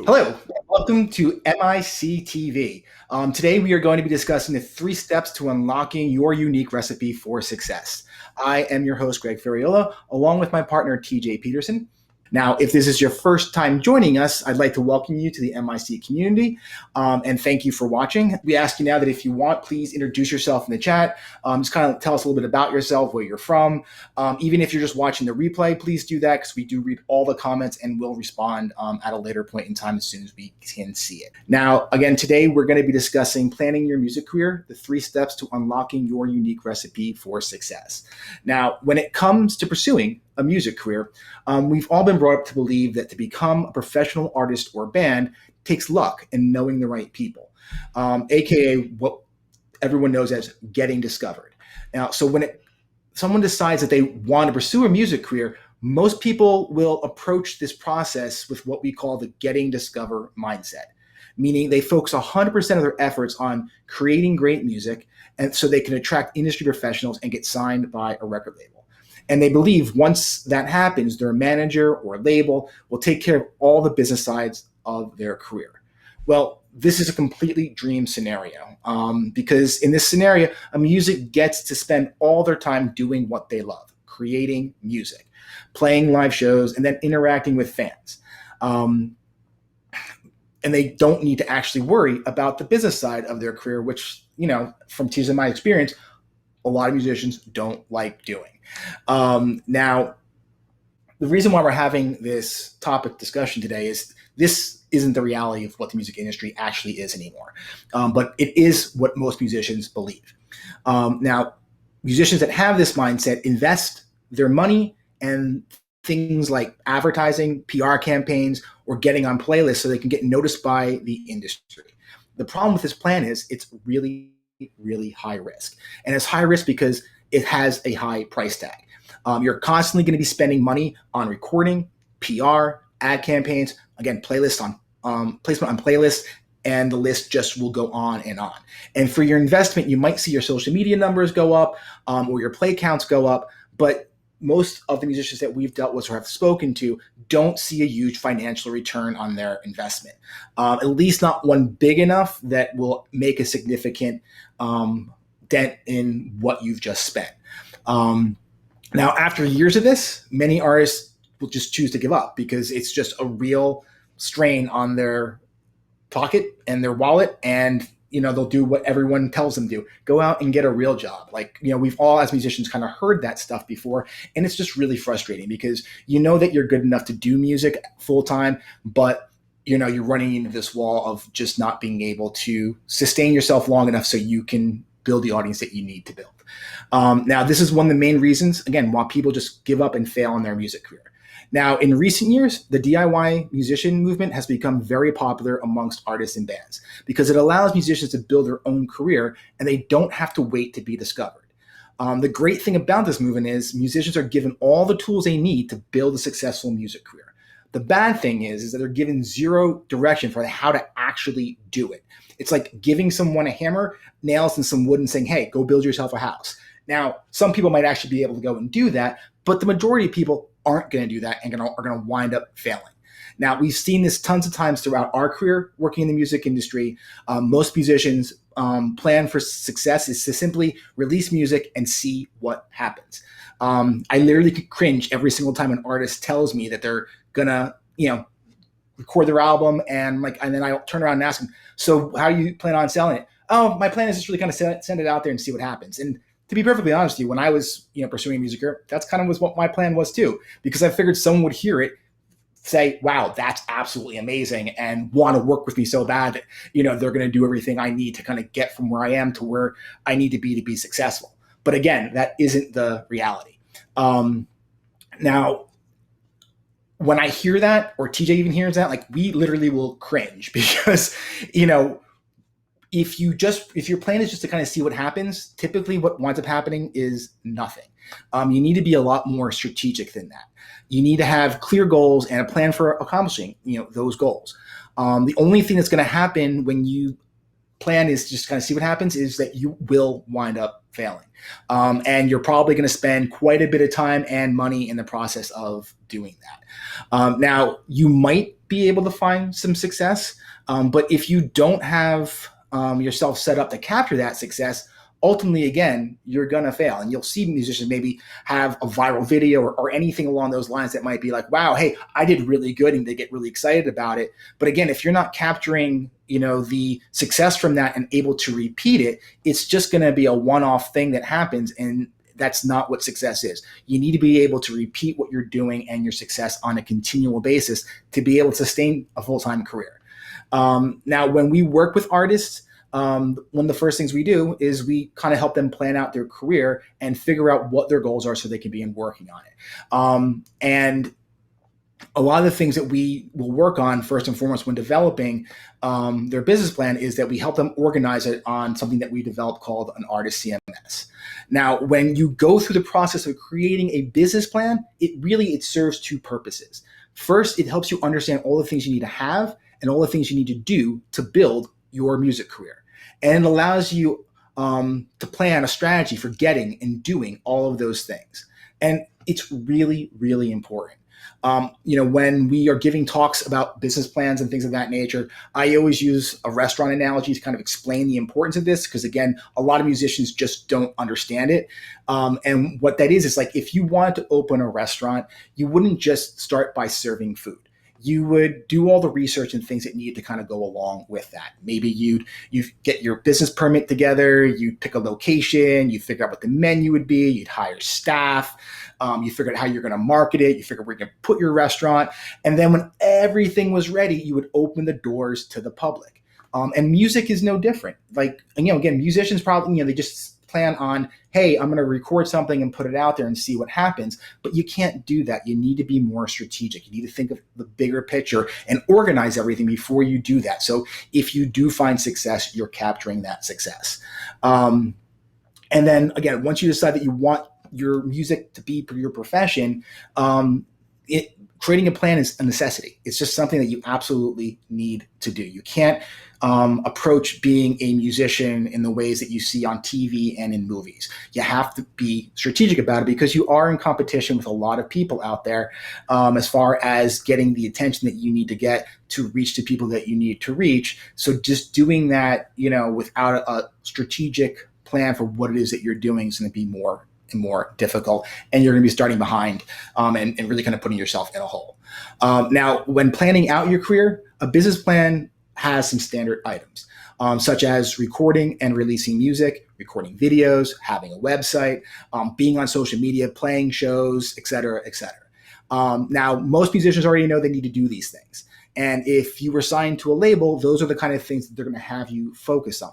Hello, welcome to MIC TV. Today we are going to be discussing the 3 steps to unlocking your unique recipe for success. I am your host, Greg Ferriola, along with my partner, TJ Peterson. Now, if this is your first time joining us, I'd like to welcome you to the MIC community and thank you for watching. We ask you now that if you want, please introduce yourself in the chat. Just kind of tell us a little bit about yourself, where you're from. Even if you're just watching the replay, please do that because we do read all the comments and we'll respond at a later point in time as soon as we can see it. Now, again, today we're going to be discussing planning your music career, the 3 steps to unlocking your unique recipe for success. Now, when it comes to pursuing a music career, we've all been brought up to believe that to become a professional artist or band takes luck and knowing the right people, aka what everyone knows as getting discovered. Now, so when someone decides that they want to pursue a music career, most people will approach this process with what we call the getting discovered mindset, meaning they focus 100% of their efforts on creating great music, and so they can attract industry professionals and get signed by a record label. And they believe once that happens, their manager or label will take care of all the business sides of their career. Well, this is a completely dream scenario because in this scenario, a music gets to spend all their time doing what they love, creating music, playing live shows, and then interacting with fans. And they don't need to actually worry about the business side of their career, which, from tears of my experience, a lot of musicians don't like doing. Now, the reason why we're having this topic discussion today is this isn't the reality of what the music industry actually is anymore, but it is what most musicians believe. Now, musicians that have this mindset invest their money and things like advertising, PR campaigns, or getting on playlists so they can get noticed by the industry. The problem with this plan is it's really, really high risk. And it's high risk because it has a high price tag. You're constantly going to be spending money on recording, PR, ad campaigns, again, placement on playlists, and the list just will go on and on. And for your investment, you might see your social media numbers go up or your play counts go up, but most of the musicians that we've dealt with or have spoken to don't see a huge financial return on their investment, at least not one big enough that will make a significant dent in what you've just spent. Now, after years of this, many artists will just choose to give up because it's just a real strain on their pocket and their wallet, and they'll do what everyone tells them to do. Go out and get a real job. We've all as musicians kind of heard that stuff before, and it's just really frustrating because that you're good enough to do music full time, but you're running into this wall of just not being able to sustain yourself long enough so you can build the audience that you need to build. Now, this is one of the main reasons, again, why people just give up and fail in their music career. Now, in recent years, the DIY musician movement has become very popular amongst artists and bands because it allows musicians to build their own career and they don't have to wait to be discovered. The great thing about this movement is musicians are given all the tools they need to build a successful music career. The bad thing is that they're given zero direction for how to actually do it. It's like giving someone a hammer, nails, and some wood and saying, hey, go build yourself a house. Now, some people might actually be able to go and do that, but the majority of people aren't going to do that and are going to wind up failing. Now, we've seen this tons of times throughout our career working in the music industry. Most musicians' plan for success is to simply release music and see what happens. I literally cringe every single time an artist tells me that they're going to, record their album and then I turn around and ask them, so how do you plan on selling it? Oh, my plan is just really kind of send it out there and see what happens. And to be perfectly honest with you, when I was, pursuing music career, that's kind of was what my plan was too, because I figured someone would hear it, say, wow, that's absolutely amazing, and want to work with me so bad that, they're going to do everything I need to kind of get from where I am to where I need to be successful. But again, that isn't the reality. Now, when I hear that, or TJ even hears that, we literally will cringe because, if your plan is just to kind of see what happens, typically what winds up happening is nothing. You need to be a lot more strategic than that. You need to have clear goals and a plan for accomplishing, those goals. The only thing that's going to happen when you plan is just kind of see what happens is that you will wind up failing. And you're probably going to spend quite a bit of time and money in the process of doing that. Now, you might be able to find some success. But if you don't have yourself set up to capture that success, ultimately, again, you're going to fail. And you'll see musicians maybe have a viral video or anything along those lines that might be like, wow, hey, I did really good, and they get really excited about it. But again, if you're not capturing, the success from that and able to repeat it, it's just going to be a one-off thing that happens. And that's not what success is. You need to be able to repeat what you're doing and your success on a continual basis to be able to sustain a full-time career. Now, when we work with artists, one of the first things we do is we kind of help them plan out their career and figure out what their goals are so they can begin working on it. And a lot of the things that we will work on first and foremost when developing their business plan is that we help them organize it on something that we developed called an artist CMS. Now, when you go through the process of creating a business plan, it serves two purposes. First, it helps you understand all the things you need to have and all the things you need to do to build your music career. And it allows you to plan a strategy for getting and doing all of those things. And it's really, really important. When we are giving talks about business plans and things of that nature, I always use a restaurant analogy to kind of explain the importance of this, because again, a lot of musicians just don't understand it. And what that is like, if you wanted to open a restaurant, you wouldn't just start by serving food. You would do all the research and things that need to kind of go along with that. Maybe you get your business permit together, you pick a location, you figure out what the menu would be, you'd hire staff, you figure out how you're going to market it, you figure out where you're going to put your restaurant. And then when everything was ready, you would open the doors to the public. And music is no different. Like, again, musicians probably, they just plan on, hey, I'm going to record something and put it out there and see what happens. But you can't do that. You need to be more strategic. You need to think of the bigger picture and organize everything before you do that. So if you do find success, you're capturing that success. And then again, once you decide that you want your music to be your profession, creating a plan is a necessity. It's just something that you absolutely need to do. You can't approach being a musician in the ways that you see on TV and in movies. You have to be strategic about it because you are in competition with a lot of people out there as far as getting the attention that you need to get to reach the people that you need to reach. So just doing that, without a strategic plan for what it is that you're doing is going to be more and more difficult, and you're going to be starting behind and really kind of putting yourself in a hole. Now, when planning out your career, a business plan has some standard items, such as recording and releasing music, recording videos, having a website, being on social media, playing shows, et cetera, et cetera. Now, most musicians already know they need to do these things. And if you were signed to a label, those are the kind of things that they're going to have you focus on.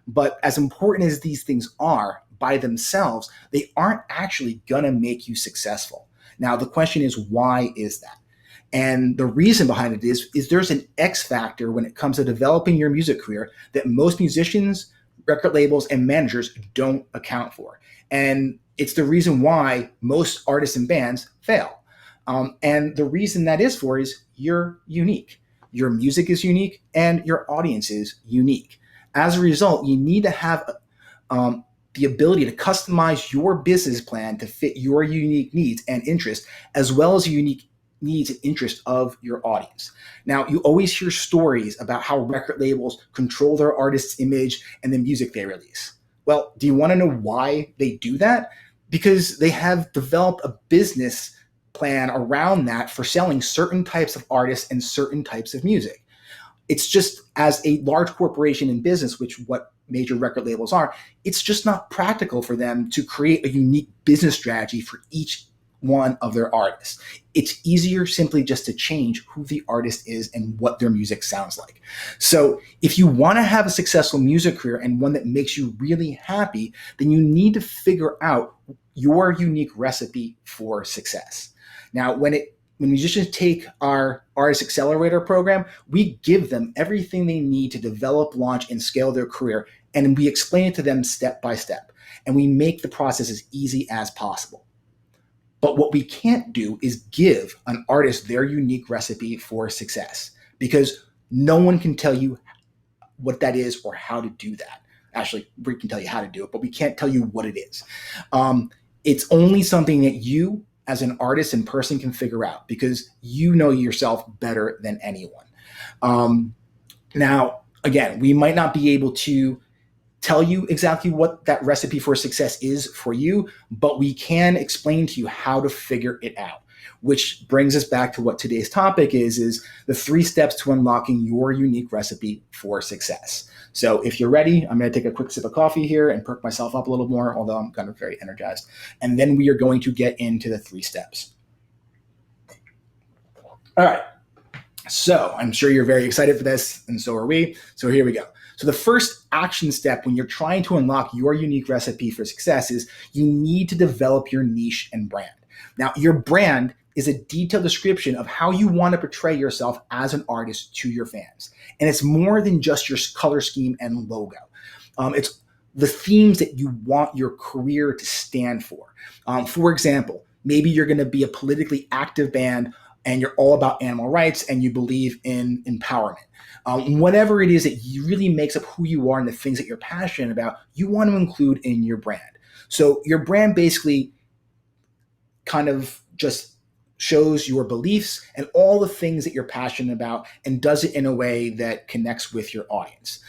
But as important as these things are by themselves, they aren't actually going to make you successful. Now, the question is, why is that? And the reason behind it is there's an X factor when it comes to developing your music career that most musicians, record labels, and managers don't account for. And it's the reason why most artists and bands fail. And the reason that is you're unique. Your music is unique and your audience is unique. As a result, you need to have the ability to customize your business plan to fit your unique needs and interests, as well as the unique needs and interests of your audience. Now, you always hear stories about how record labels control their artist's image and the music they release. Well, do you want to know why they do that? Because they have developed a business plan around that for selling certain types of artists and certain types of music. It's just, as a large corporation in business, which what major record labels are, it's just not practical for them to create a unique business strategy for each one of their artists. It's easier simply just to change who the artist is and what their music sounds like. So if you want to have a successful music career and one that makes you really happy, then you need to figure out your unique recipe for success. Now, when musicians take our Artist Accelerator program, we give them everything they need to develop, launch, and scale their career. And we explain it to them step by step. And we make the process as easy as possible. But what we can't do is give an artist their unique recipe for success, because no one can tell you what that is or how to do that. Actually, we can tell you how to do it, but we can't tell you what it is. It's only something that you as an artist and person can figure out, because you know yourself better than anyone. Now, again, we might not be able to tell you exactly what that recipe for success is for you, but we can explain to you how to figure it out. Which brings us back to what today's topic is the 3 steps to unlocking your unique recipe for success. So if you're ready, I'm going to take a quick sip of coffee here and perk myself up a little more, although I'm kind of very energized. And then we are going to get into the 3 steps. All right. So I'm sure you're very excited for this, and so are we. So here we go. So the first action step when you're trying to unlock your unique recipe for success is you need to develop your niche and brand. Now, your brand is a detailed description of how you want to portray yourself as an artist to your fans. And it's more than just your color scheme and logo. It's the themes that you want your career to stand for. For example, maybe you're going to be a politically active band and you're all about animal rights and you believe in empowerment. Whatever it is that really makes up who you are and the things that you're passionate about, you want to include in your brand. So your brand basically kind of just shows your beliefs and all the things that you're passionate about and does it in a way that connects with your audience.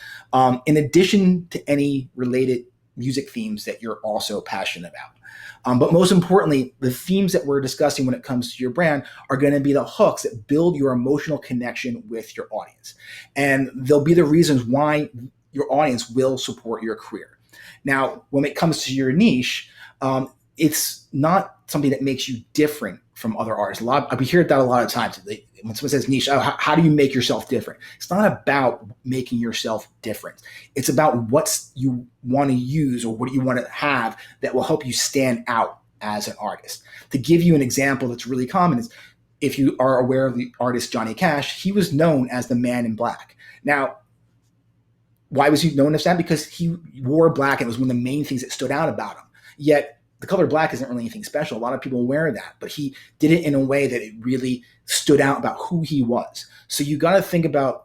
In addition to any related music themes that you're also passionate about. But most importantly, the themes that we're discussing when it comes to your brand are going to be the hooks that build your emotional connection with your audience. And they'll be the reasons why your audience will support your career. Now, when it comes to your niche, it's not something that makes you different from other artists. We hear that a lot of times. When someone says niche, how do you make yourself different? It's not about making yourself different. It's about what you want to use or what you want to have that will help you stand out as an artist. To give you an example that's really common is, if you are aware of the artist Johnny Cash, he was known as the Man in Black. Now, why was he known as that? Because he wore black and it was one of the main things that stood out about him. Yet, the color black isn't really anything special. A lot of people wear that, but he did it in a way that it really stood out about who he was. So you got to think about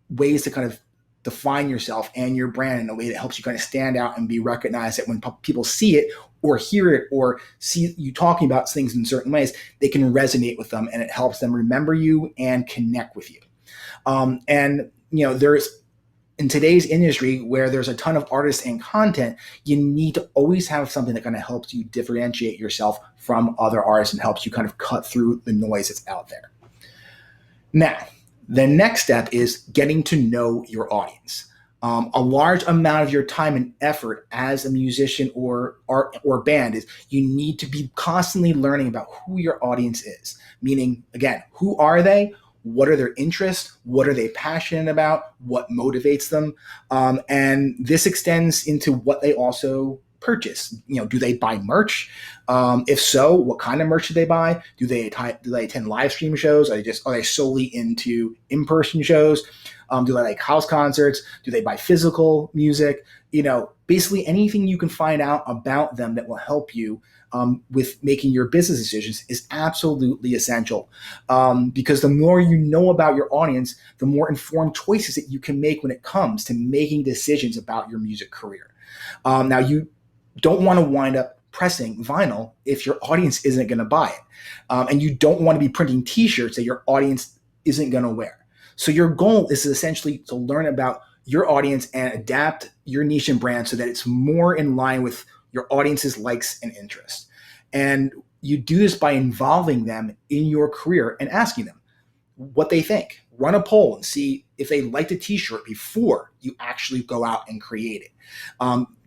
ways to kind of define yourself and your brand in a way that helps you kind of stand out and be recognized, that when people see it or hear it or see you talking about things in certain ways, they can resonate with them and it helps them remember you and connect with you. There's in today's industry where there's a ton of artists and content, you need to always have something that kind of helps you differentiate yourself from other artists and helps you kind of cut through the noise that's out there. Now, the next step is getting to know your audience. A large amount of your time and effort as a musician or band is you need to be constantly learning about who your audience is. Meaning, again, who are they? What are their interests? What are they passionate about? What motivates them? And this extends into what they also purchase. Do they buy merch? If so, what kind of merch do they buy? Do they attend live stream shows? Are they solely into in-person shows? Do they like house concerts? Do they buy physical music? Basically anything you can find out about them that will help you with making your business decisions is absolutely essential, because the more you know about your audience, the more informed choices that you can make when it comes to making decisions about your music career. Now, you don't want to wind up pressing vinyl if your audience isn't going to buy it, and you don't want to be printing T-shirts that your audience isn't going to wear. So your goal is essentially to learn about your audience and adapt your niche and brand so that it's more in line with your audience's likes and interests. And you do this by involving them in your career and asking them what they think. Run a poll and see if they liked a T-shirt before you actually go out and create it.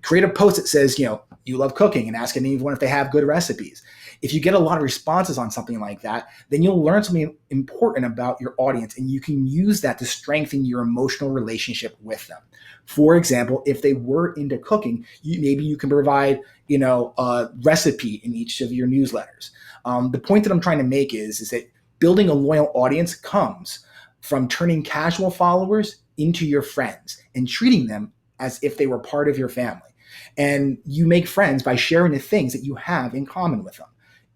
Create a post that says, you love cooking, and ask anyone if they have good recipes. If you get a lot of responses on something like that, then you'll learn something important about your audience, and you can use that to strengthen your emotional relationship with them. For example, if they were into cooking, maybe you can provide, a recipe in each of your newsletters. The point that I'm trying to make is that building a loyal audience comes from turning casual followers into your friends and treating them as if they were part of your family. And you make friends by sharing the things that you have in common with them.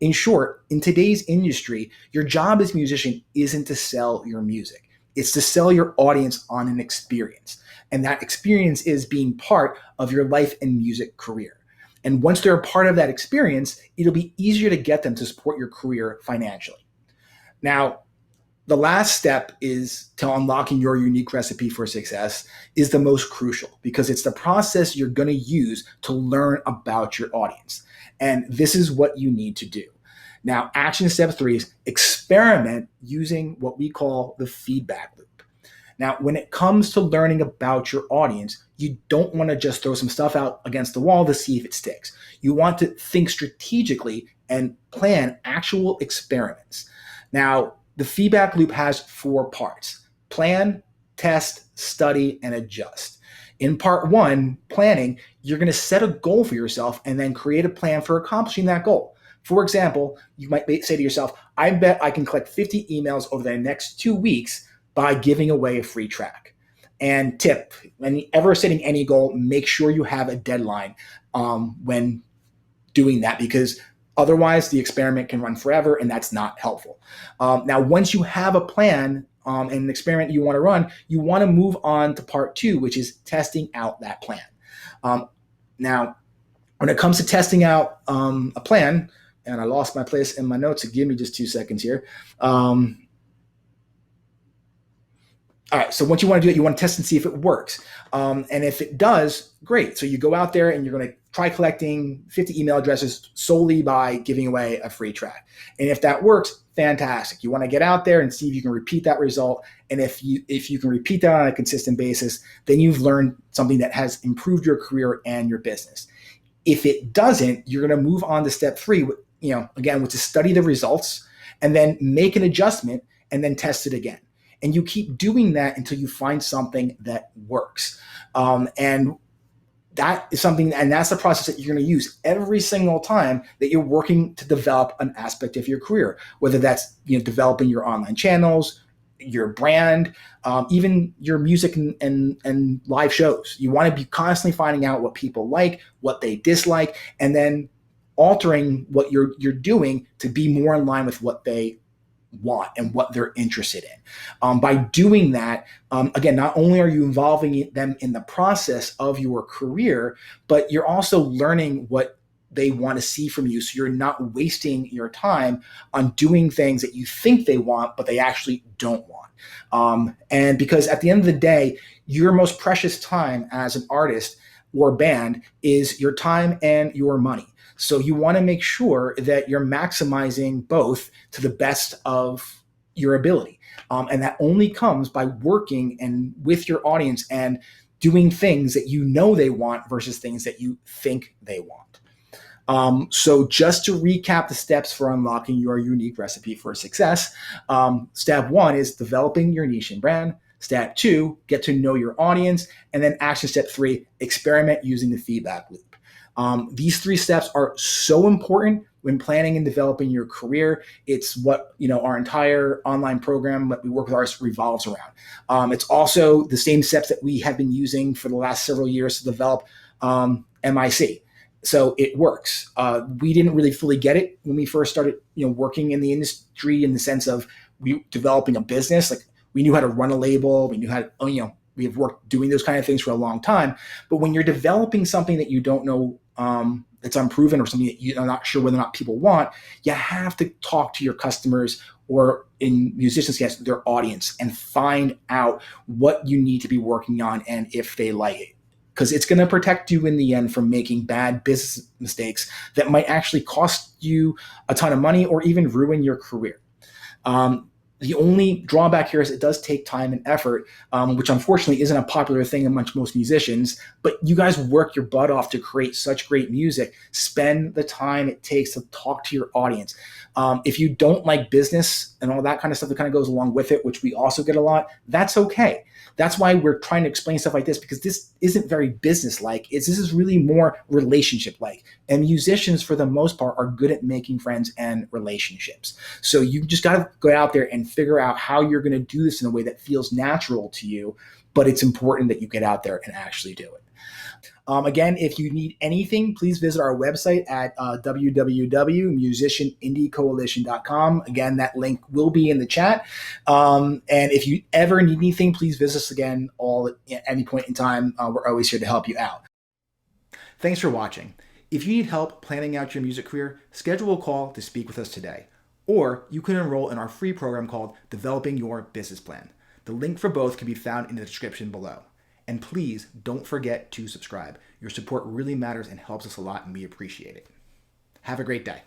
In short, in today's industry, your job as a musician isn't to sell your music. It's to sell your audience on an experience. And that experience is being part of your life and music career. And once they're a part of that experience, it'll be easier to get them to support your career financially. Now, the last step is to unlocking your unique recipe for success is the most crucial because it's the process you're going to use to learn about your audience. And this is what you need to do. Now, action step 3 is experiment using what we call the feedback loop. Now, when it comes to learning about your audience, you don't want to just throw some stuff out against the wall to see if it sticks. You want to think strategically and plan actual experiments. Now, the feedback loop has 4 parts: plan, test, study, and adjust. In part 1, planning, you're going to set a goal for yourself and then create a plan for accomplishing that goal. For example, you might say to yourself, I bet I can collect 50 emails over the next 2 weeks by giving away a free track. And tip, when ever setting any goal, make sure you have a deadline when doing that, because otherwise the experiment can run forever and that's not helpful. Now, once you have a plan and an experiment you want to run, you want to move on to part 2, which is testing out that plan. Now, when it comes to testing out a plan, and I lost my place in my notes, so give me just 2 seconds here. All right, so once you want to do it, you want to test and see if it works. And if it does, great. So you go out there and you're going to try collecting 50 email addresses solely by giving away a free track. And if that works, fantastic. You want to get out there and see if you can repeat that result. And if you can repeat that on a consistent basis, then you've learned something that has improved your career and your business. If it doesn't, you're going to move on to step 3, again, which is study the results and then make an adjustment and then test it again. And you keep doing that until you find something that works. And that is something, and that's the process that you're going to use every single time that you're working to develop an aspect of your career, whether that's developing your online channels, your brand, even your music and live shows. You want to be constantly finding out what people like, what they dislike, and then altering what you're doing to be more in line with what they want and what they're interested in. By doing that, again, not only are you involving them in the process of your career, but you're also learning what they want to see from you. So you're not wasting your time on doing things that you think they want, but they actually don't want. And because at the end of the day, your most precious time as an artist or band is your time and your money. So you want to make sure that you're maximizing both to the best of your ability. And that only comes by working and with your audience and doing things that you know they want versus things that you think they want. So just to recap the steps for unlocking your unique recipe for success, step 1 is developing your niche and brand. Step 2, get to know your audience. And then action step 3, experiment using the feedback loop. These 3 steps are so important when planning and developing your career. It's what our entire online program that we work with artists revolves around. It's also the same steps that we have been using for the last several years to develop MIC. So it works. We didn't really fully get it when we first started, working in the industry in the sense of developing a business. Like we knew how to run a label, we knew how to, we have worked doing those kind of things for a long time. But when you're developing something that you don't know, it's unproven or something that you're not sure whether or not people want, you have to talk to your customers or in musicians' case, their audience and find out what you need to be working on and if they like it. Because it's going to protect you in the end from making bad business mistakes that might actually cost you a ton of money or even ruin your career. The only drawback here is it does take time and effort, which unfortunately isn't a popular thing amongst most musicians, but you guys work your butt off to create such great music. Spend the time it takes to talk to your audience. If you don't like business and all that kind of stuff that kind of goes along with it, which we also get a lot, that's okay. That's why we're trying to explain stuff like this, because this isn't very business-like. This is really more relationship-like. And musicians, for the most part, are good at making friends and relationships. So you just got to go out there and figure out how you're going to do this in a way that feels natural to you, but it's important that you get out there and actually do it. Again, if you need anything, please visit our website at www.musicianindiecoalition.com. Again, that link will be in the chat. And if you ever need anything, please visit us again at any point in time. We're always here to help you out. Thanks for watching. If you need help planning out your music career, schedule a call to speak with us today. Or you can enroll in our free program called Developing Your Business Plan. The link for both can be found in the description below. And please don't forget to subscribe. Your support really matters and helps us a lot, and we appreciate it. Have a great day.